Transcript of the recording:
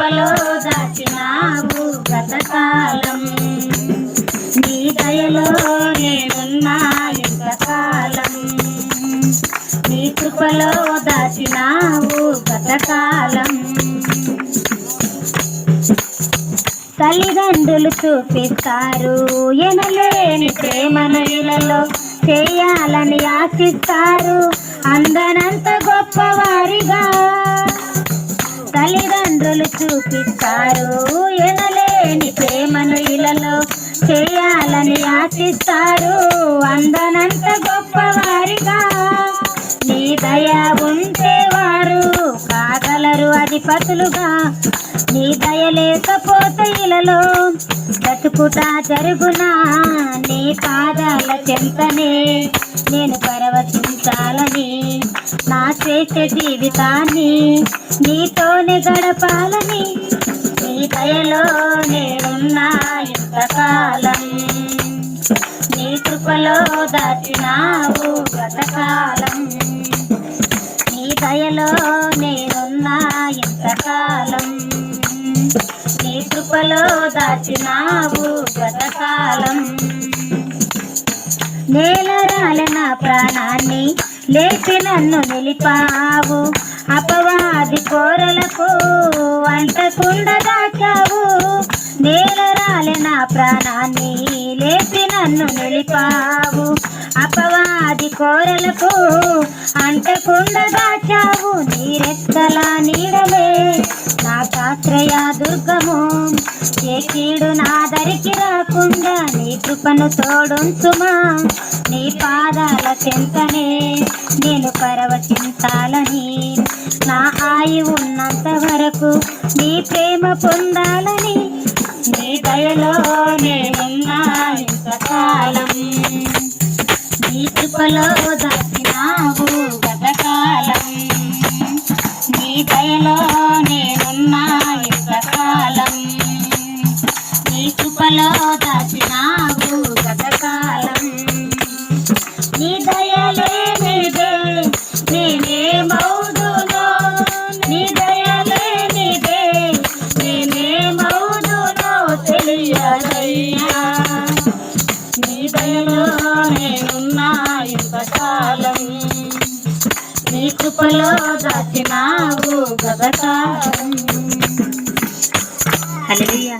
కృపలో దాచినావు గతకాలం, నీ దయలో నేనున్నా ఇంతకాలం, నీ కృపలో దాచినావు గతకాలం. తల్లిదండ్రులు చూపిస్తారు ఎనలేని ప్రేమను ఇలలో చేయాలని ఆశిస్తారు అందనంత గొప్పవారిగా. తల్లిదండ్రులు చూపిస్తారు ఎనలేని ప్రేమను ఇలలో చేయాలని ఆశిస్తారు అందనంత గొప్పవారిగా. నీ దయ ఉంటే వారు కాగలరు అధిపతులుగా, నీ దయ లేకపోతే ఇలలో బ్రతుకుట జరుగునా. నీ పాదాల చెంతనే నేను పరవశించాలని, నా శేష జీవితాన్ని నీతోనే గడపాలని, నీ దయలో నేనున్నా ఇంతకాలం, నీ కృపలో దాచినావు గతకాలం, నీ దయలో నేనున్నా ఇంతకాలం, నీ కృపలో దాచినావు గతకాలం. నేలరాలిన ప్రాణాన్ని లేపి నన్ను నిలిపావు, అపవాది కోరలకు అంటకుండా దాచావు. నేలరాలిన ప్రాణాన్ని లేపి నన్ను నిలిపావు, అపవాది కోరలకు అంటకుండా దాచావు. నీ రెక్కల నీడలే నాకాశ్రయ దుర్గము, ఏ కీడు నా దరికి రాకుండా నీ కృపను తోడుంచుమా. నీ పాదాల చెంతనే నేను పరవశించాలని, నా ఆయువు ఉన్నంత వరకు నీ ప్రేమ పొందాలని, నీ దయలో నేనున్నా ఇంతకాలం, నీ కృపలో దాచినావు గతకాలం, నీ దయలో నేనున్నా ఇంతకాలం, నీ కృపలో దాచినావు గతకాలం. నీ దయలే నీదే నేనేమౌదునో, నీ దయలే నీదే నేనేమౌదునో తెలియదయ్యా. నీ దయలో నేనున్నా ఇంతకాలం, నీ కృపలో దాచినావు గతకాలం. హల్లెలూయా.